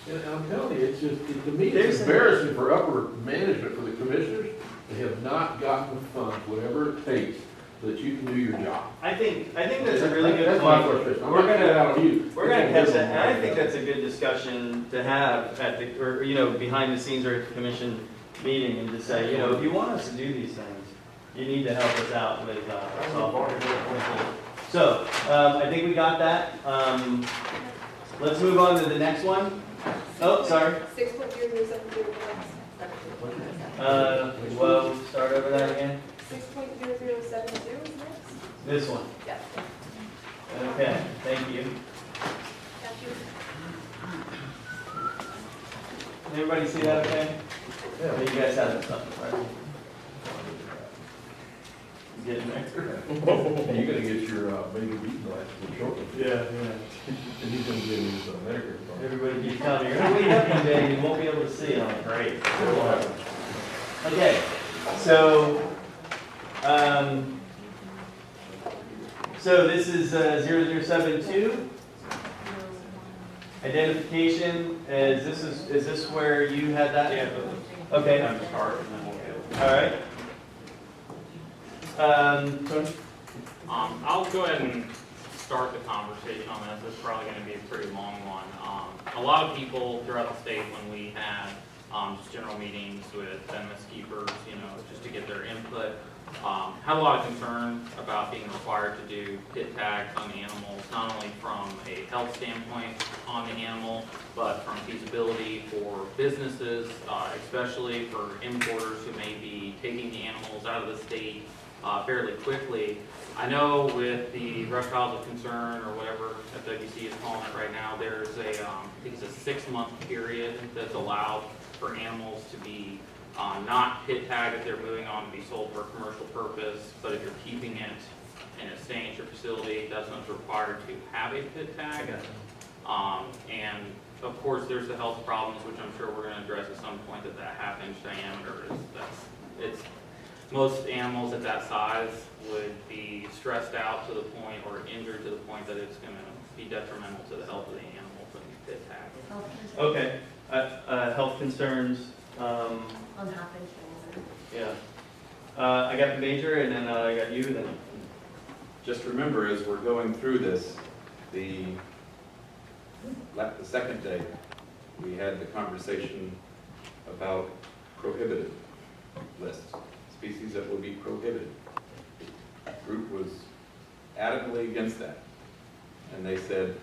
And I'm telling you, it's just, to me, it's embarrassing for upper management, for the commissioners, they have not gotten the funds, whatever it takes, so that you can do your job. I think that's a really good That's my point. frustration. I'm We're not getting it out gonna, on you. we're gonna catch that, and I think that's a good discussion to have at the, or, you know, behind the scenes or at the commission meeting, and just say, you know, if you want us to do these things, you need to help us out with, software. So, I think we got that. Let's move on to the next one. Oh, sorry. 6.0072. Well, start over that again. 6.0072 is next? This one. Yeah. Okay, thank you. Everybody see that okay? Yeah. You guys have that stuff, right? You getting there? You're gonna get your, baby beating glasses shortly. Yeah. And he's gonna get his, Medicare card. Everybody keeps telling me, you're gonna wake up one day and you won't be able to see. I'm like, great. Okay, so, so this is 0072. Identification, is this where you had that? Yeah, but Okay. time to start and then we'll get. All right. Tony? I'll go ahead and start the conversation on this. This is probably going to be a pretty long one. A lot of people throughout the state, when we had just general meetings with venomous keepers, you know, just to get their input, had a lot of concern about being required to do pit tags on the animals, not only from a health standpoint on the animal, but from feasibility for businesses, especially for importers who may be taking the animals out of the state fairly quickly. I know with the reptiles of concern, or whatever FWC is calling it right now, there's a, I think it's a 6-month period that's allowed for animals to be not pit tagged if they're moving on to be sold for a commercial purpose, but if you're keeping it and it's staying at your facility, that's not required to have a pit tag. And of course, there's the health problems, which I'm sure we're going to address at some point, that 1/2 inch diameter is, most animals at that size would be stressed out to the point, or injured to the point, that it's going to be detrimental to the health of the animal when you pit tag. Okay. Health concerns. On 1/2 inch. Yeah. I got the major, and then I got you. Then. Just remember, as we're going through this, the second day, we had the conversation about prohibited lists, species that would be prohibited. The group was adamantly against that. And they said,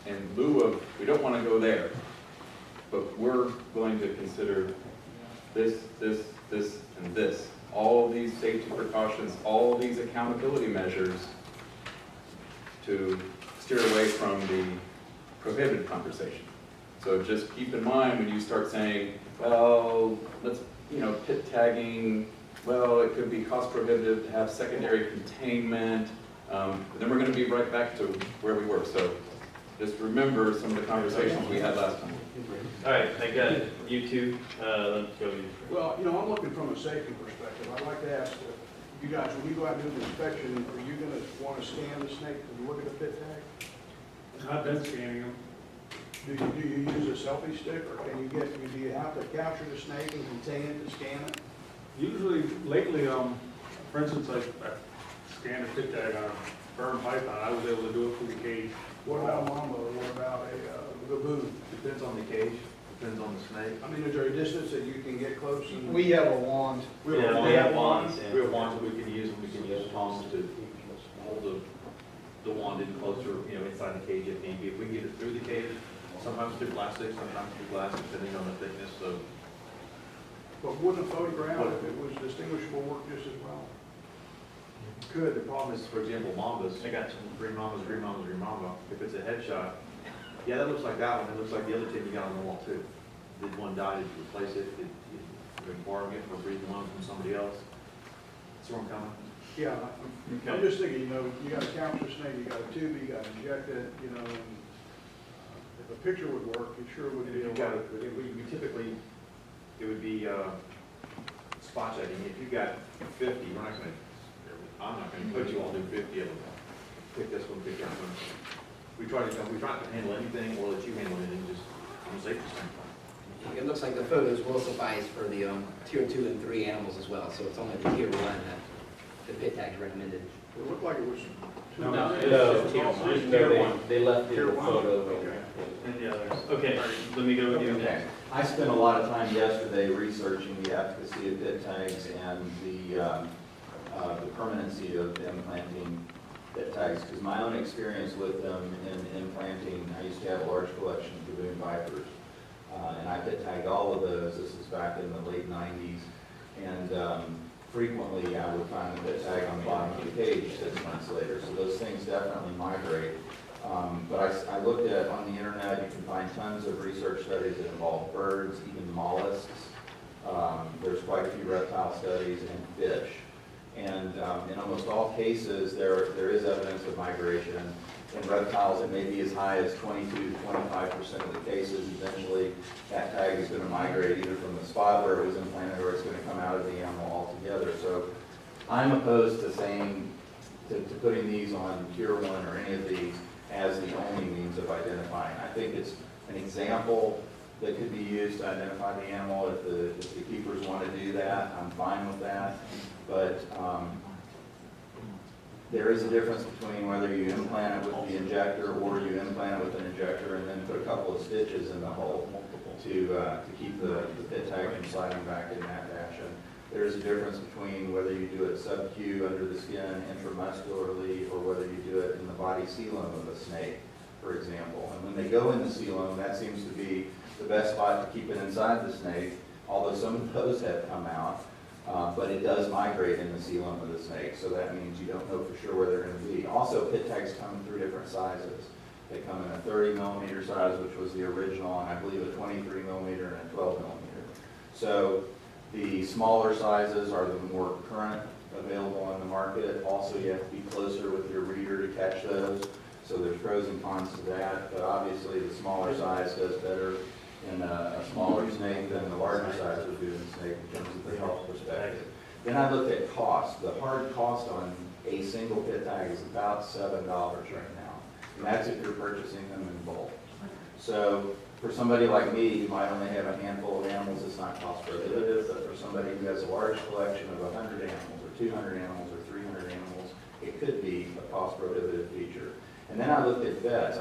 in lieu of, we don't want to go there, but we're going to consider this, and this. All these safety precautions, all these accountability measures to steer away from the prohibited conversation. So just keep in mind when you start saying, well, let's, pit tagging, well, it could be cost prohibitive to have secondary containment, then we're going to be right back to where we were. So just remember some of the conversations we had last time. All right, I got you two. Let's go. Well, I'm looking from a safety perspective. I'd like to ask you guys, when you go out and do the inspection, are you going to want to scan the snake and look at the pit tag? I've been scanning them. Do you use a selfie stick, or do you have to capture the snake and contain it to scan it? Usually, lately, for instance, I scanned a pit tag on a burn python. I was able to do it through the cage. What about mamba, or what about a baboon? Depends on the cage, depends on the snake. I mean, is there a distance that you can get close? And We have a wand. We have a Yeah, we have wands. We have wands that we can use, and we can use tongs to hold the wand in closer, inside the cage if need be. If we can get it through the cage, sometimes through plastic, sometimes through glass, depending on the thickness of. But wouldn't a photograph, if it was distinguishable, work just as well? Could, the problem is, for example, mambas. I got you. Green mambas, green mambas, green mamba. If it's a headshot, yeah, that looks like that one. It looks like the other 10 you got on the wall too. Did one die, did you replace it? You're borrowing it or breeding one from somebody else? See where I'm coming? Yeah, I'm just thinking, you got to capture a snake, you got to tube it, you got to inject it, and if a picture would work, it sure would And be. if you got it, we typically, it would be spot checking. If you got 50, I'm not going to put you all do 50 of them. pick this one, pick that one. We try to handle anything or let you handle anything, just from a safety standpoint. It looks like the photos will suffice for the tier 2 and 3 animals as well, so it's only the tier 1 that the pit tag's recommended. It looked like it was two. No, It's it's tier one. They left Tier one. Okay. And the others. Okay, let me go with you Okay. next. I spent a lot of time yesterday researching the efficacy of pit tags and the permanency of implanting pit tags, because my own experience with them in implanting, I used to have a large collection of baboon vipers, and I pit tagged all of those. This is back in the late 90s, and frequently I would find the pit tag on the bottom of the cage 6 months later, so those things definitely migrate. But I looked at, on the internet, you can find tons of research studies that involve birds, even mollusks. There's quite a few reptile studies and fish. And in almost all cases, there is evidence of migration. In reptiles, it may be as high as 22 to 25% of the cases. Eventually, that tag is going to migrate either from the spot where it was implanted or it's going to come out of the animal altogether. So I'm opposed to saying, to putting these on tier 1 or any of these as the only means of identifying. I think it's an example that could be used to identify the animal. If the keepers want to do that, I'm fine with that. But there is a difference between whether you implant it with the injector or you implant it with an injector and then put a couple of stitches in the hole to keep the pit tag from sliding back in that fashion. There's a difference between whether you do it sub-Q under the skin, intramuscularly, or whether you do it in the body coelom of a snake, for example. And when they go in the coelom, that seems to be the best spot to keep it inside the snake, although some of those have come out. But it does migrate in the coelom of the snake, so that means you don't know for sure where they're going to be. Also, pit tags come in 3 different sizes. They come in a 30 millimeter size, which was the original, and I believe a 23 millimeter and a 12 millimeter. So the smaller sizes are the more current available on the market. Also, you have to be closer with your reader to catch those. So there's pros and cons to that, but obviously the smaller size does better in a smaller snake than the larger size would do in a snake in terms of the health perspective. Then I looked at cost. The hard cost on a single pit tag is about $7 right now. And that's if you're purchasing them in bulk. So for somebody like me who might only have a handful of animals, it's not cost prohibitive, but for somebody who has a large collection of 100 animals or 200 animals or 300 animals, it could be a cost prohibitive feature. And then I looked at vets.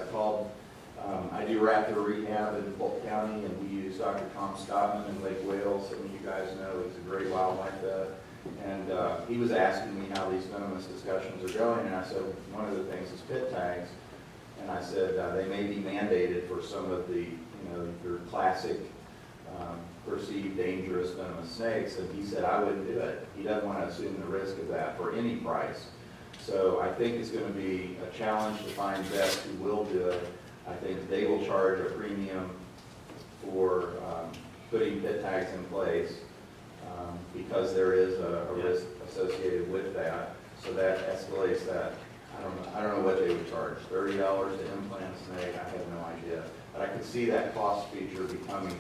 I do raptor rehab in Polk County, and we use Dr. Tom Scottman in Lake Wales. Some of you guys know he's a great wildlife vet. And he was asking me how these venomous discussions are going, and I said, one of the things is pit tags. And I said, they may be mandated for some of the, your classic perceived dangerous venomous snakes. And he said, I wouldn't do it. He doesn't want to assume the risk of that for any price. So I think it's going to be a challenge to find vets who will do it. I think they will charge a premium for putting pit tags in place because there is a risk associated with that. So that escalates that. I don't know what they would charge, $30 to implant a snake, I have no idea. But I could see that cost feature becoming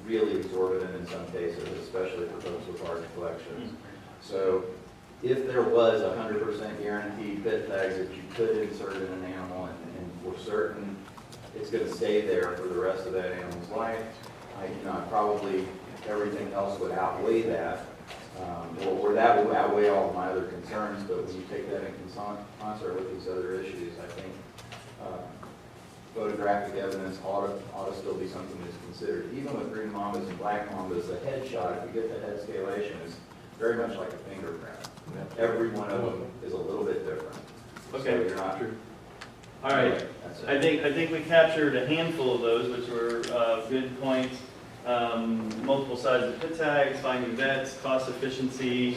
really exorbitant in some cases, especially for folks with large collections. So if there was 100% guaranteed pit tags that you could insert in an animal and we're certain it's going to stay there for the rest of that animal's life, probably everything else would outweigh that. Or that would outweigh all of my other concerns, but when you take that in concert with these other issues, I think photographic evidence ought to still be something that's considered. Even with green mambas and black mambas, the headshot, if you get the head scalation, is very much like a fingerprint. Every one of them is a little bit different. Okay. So you're not true. All right. I think we captured a handful of those, which were good points. Multiple sizes of pit tags, finding vets, cost efficiency.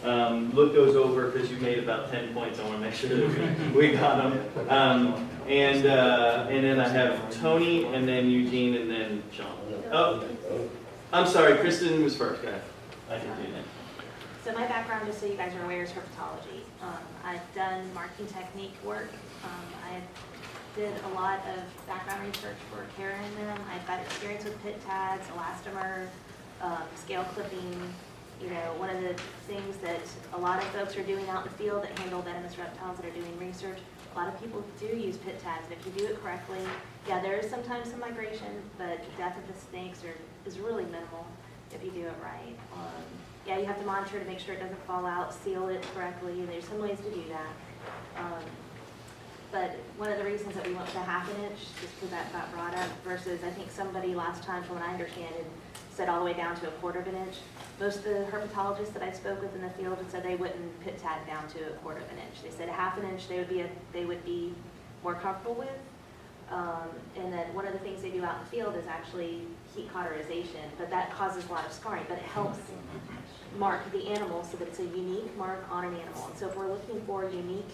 Look those over because you made about 10 points. I want to make sure that we got them. And then I have Tony, and then Eugene, and then Sean. Oh, I'm sorry. Kristen was first. Go ahead. I can do that. So my background, just so you guys are aware, is herpetology. I've done marking technique work. I did a lot of background research for Karen and them. I've got experience with pit tags, elastomer, scale clipping. One of the things that a lot of folks are doing out in the field that handle venomous reptiles that are doing research, a lot of people do use pit tags, and if you do it correctly, yeah, there is sometimes some migration, but the death of the snakes is really minimal if you do it right. Yeah, you have to monitor to make sure it doesn't fall out, seal it correctly, and there's some ways to do that. But one of the reasons that we went to half an inch, just because that got brought up, versus I think somebody last time, from what I understand, had said all the way down to a quarter of an inch. Most of the herpetologists that I spoke with in the field had said they wouldn't pit tag down to a quarter of an inch. They said a half an inch they would be more comfortable with. And then one of the things they do out in the field is actually heat cauterization, but that causes a lot of scarring, but it helps mark the animal so that it's a unique mark on an animal. And so if we're looking for unique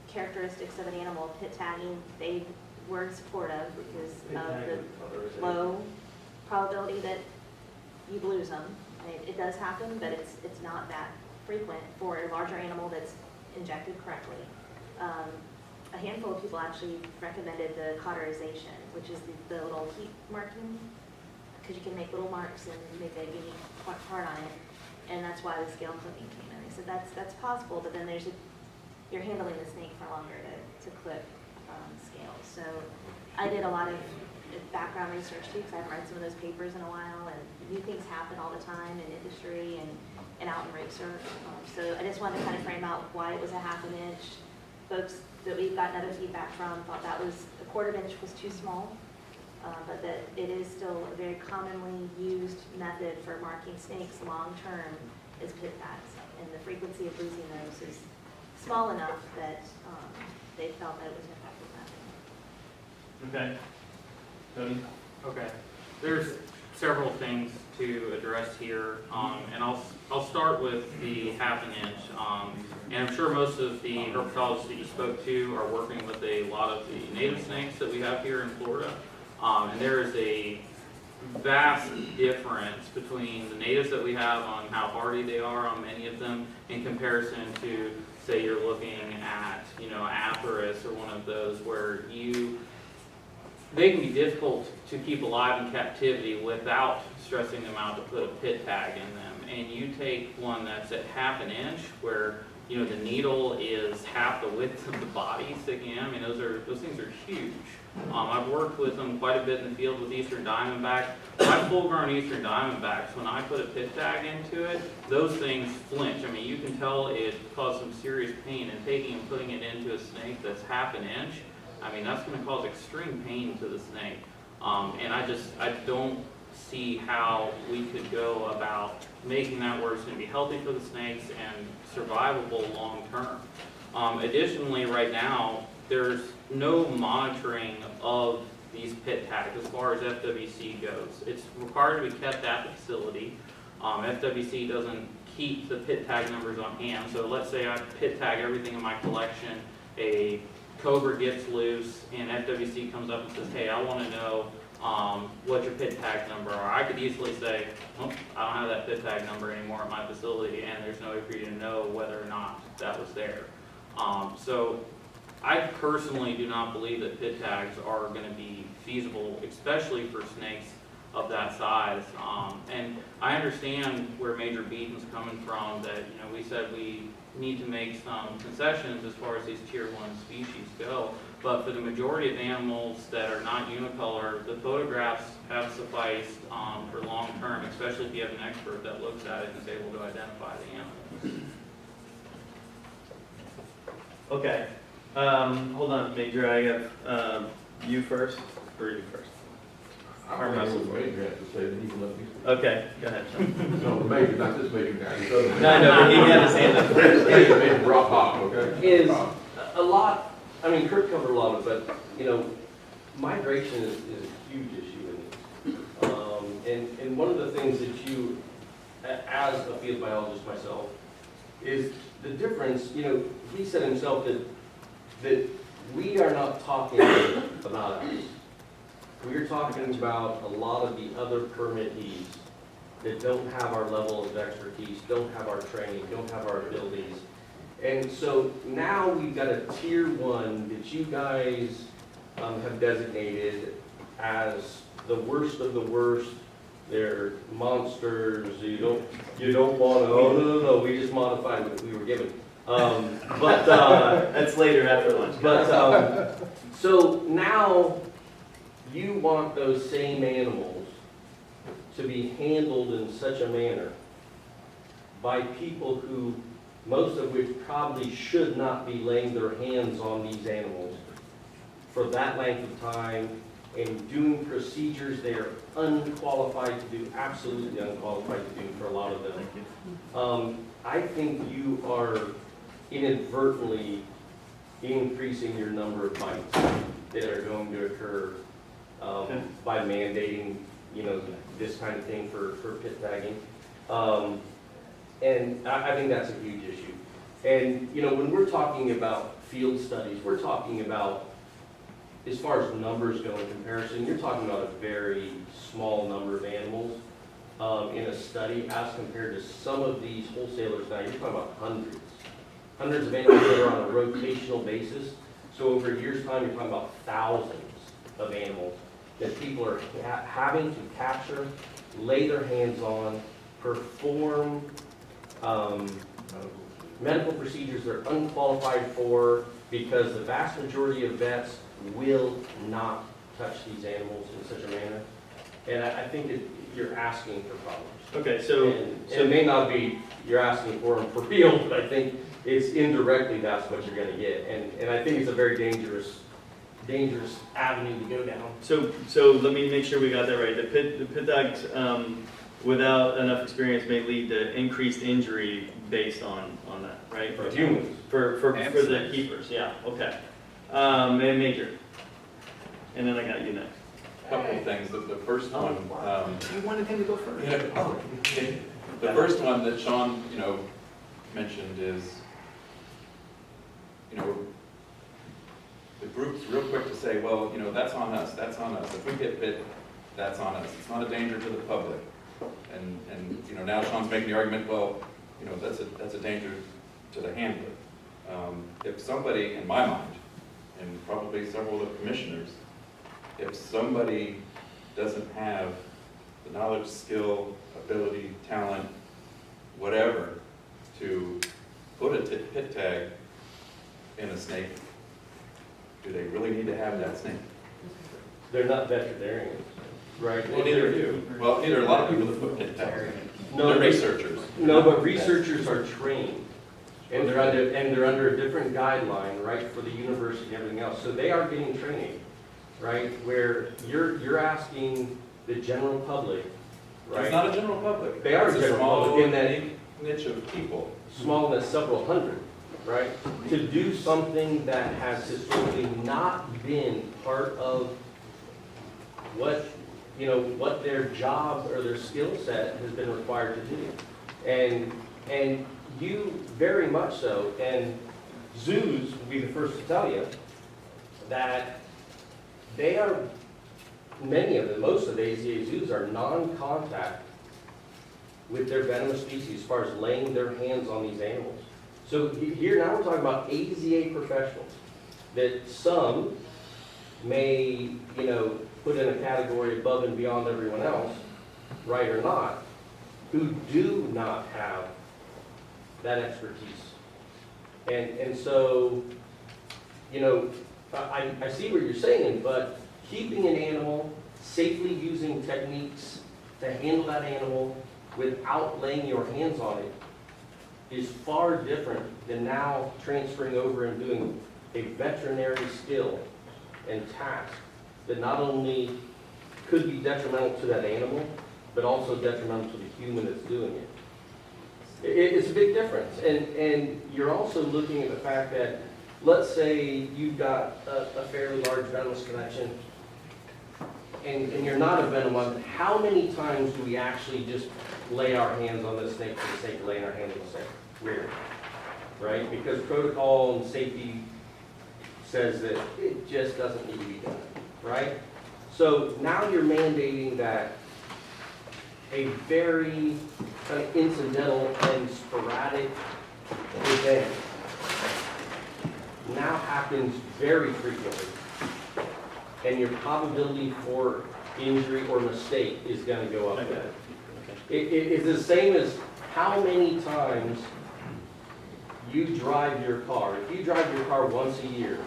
characteristics of an animal, pit tagging, they were in support of because of the low probability that you lose them. I mean, it does happen, but it's not that frequent for a larger animal that's injected correctly. A handful of people actually recommended the cauterization, which is the little heat marking, because you can make little marks and make a unique part on it, and that's why the scale clipping came in. They said that's possible, but then you're handling the snake for longer to clip scales. So I did a lot of background research too, because I haven't read some of those papers in a while, and new things happen all the time in industry and out in research. So I just wanted to kind of frame out why it was a half an inch. Folks that we've gotten other feedback from thought that was a quarter of an inch was too small, but that it is still a very commonly used method for marking snakes long term is pit tags, and the frequency of losing those is small enough that they felt that it was an effective method. Okay. Tony? Okay, there's several things to address here, and I'll start with the half an inch. And I'm sure most of the herpetologists that you spoke to are working with a lot of the native snakes that we have here in Florida. And there is a vast difference between the natives that we have on how hardy they are on many of them in comparison to, say, you're looking at, Atheris or one of those where they can be difficult to keep alive in captivity without stressing them out to put a pit tag in them. And you take one that's at half an inch where, the needle is half the width of the body sticking in. I mean, those things are huge. I've worked with them quite a bit in the field with Eastern Diamondback. My full-grown Eastern Diamondbacks, when I put a pit tag into it, those things flinch. I mean, you can tell it caused some serious pain, and taking and putting it into a snake that's half an inch, I mean, that's going to cause extreme pain to the snake. And I don't see how we could go about making that where it's going to be healthy for the snakes and survivable long term. Additionally, right now, there's no monitoring of these pit tags as far as FWC goes. It's required to be kept at the facility. FWC doesn't keep the pit tag numbers on hand. So let's say I pit tag everything in my collection, a cobra gets loose, and FWC comes up and says, hey, I want to know what your pit tag number are. I could easily say, oh, I don't have that pit tag number anymore at my facility, and there's no way for you to know whether or not that was there. So I personally do not believe that pit tags are going to be feasible, especially for snakes of that size. And I understand where Major Beaton's coming from, that we said we need to make some concessions as far as these tier 1 species go. But for the majority of animals that are not unicolor, the photographs have sufficed for long term, especially if you have an expert that looks at it and is able to identify the animals. Okay. Hold on, Major. I have you first, or you first? I'm going to what the major has to say, then you can let me speak. Okay, go ahead. No, the major, not this major guy. this other No, I know, but he had his hand up first. Major Rock Hop, okay? Is a lot, Kurt covered a lot of it, but, migration is a huge issue in these. And one of the things that you, as a field biologist myself, is the difference, he said himself that we are not talking about us. We're talking about a lot of the other permittees that don't have our level of expertise, don't have our training, don't have our abilities. And so now we've got a tier 1 that you guys have designated as the worst of the worst they're monsters, you don't want to, oh, no, we just modified what we were given. But, That's later after lunch. but, so now you want those same animals to be handled in such a manner by people who, most of which probably should not be laying their hands on these animals for that length of time and doing procedures they are unqualified to do, absolutely unqualified to do for a lot of them. I think you are inadvertently increasing your number of bites that are going to occur by mandating, this kind of thing for pit tagging. And I think that's a huge issue. And, when we're talking about field studies, we're talking about, as far as numbers go in comparison, you're talking about a very small number of animals in a study as compared to some of these wholesalers now. You're talking about hundreds of animals that are on a rotational basis. So over a year's time, you're talking about thousands of animals that people are having to capture, lay their hands on, perform medical procedures they're unqualified for, because the vast majority of vets will not touch these animals in such a manner. And I think you're asking for problems. Okay, so And it may not be you're asking for them for real, but I think it's indirectly that's what you're going to get. And I think it's a very dangerous avenue to go down. So let me make sure we got that right. The pit dogs, without enough experience, may lead to increased injury based on that, right? For humans. For the keepers, yeah, okay. And Major. And then I got you next. Couple of things. The first one, You wanted him to go first. the first one that Sean, mentioned is, the group's real quick to say, well, that's on us, that's on us. If we get bit, that's on us. It's not a danger to the public. And now Sean's making the argument, well, that's a danger to the handler. If somebody, in my mind, and probably several of the commissioners, if somebody doesn't have the knowledge, skill, ability, talent, whatever, to put a pit tag in a snake, do they really need to have that snake? They're not veterinarians, right? Well, neither do. Well, neither are a lot of people that put pit tags in. No, They're researchers. No, but researchers are trained, and they're under a different guideline, right, for the university and everything else. So they are getting training, right, where you're asking the general public, right? It's not a general public. They are It's a general small public in that niche of people. small as several hundred, right? To do something that has historically not been part of what their job or their skill set has been required to do. And you very much so, and zoos will be the first to tell you that they are, many of them, most of the AZA zoos are non-contact with their venomous species as far as laying their hands on these animals. So here now we're talking about AZA professionals that some may, put in a category above and beyond everyone else, right or not, who do not have that expertise. And so, I see what you're saying, but keeping an animal, safely using techniques to handle that animal without laying your hands on it is far different than now transferring over and doing a veterinary skill and task that not only could be detrimental to that animal, but also detrimental to the human that's doing it. It's a big difference. And you're also looking at the fact that, let's say you've got a fairly large venomous collection, and you're not a venom one, how many times do we actually just lay our hands on the snake for the sake of laying our hands on the snake? Rarely, right? Because protocol and safety says that it just doesn't need to be done, right? So now you're mandating that a very kind of incidental and sporadic event now happens very frequently. And your probability for injury or mistake is gonna go up Okay. there. It's the same as how many times you drive your car. If you drive your car once a year,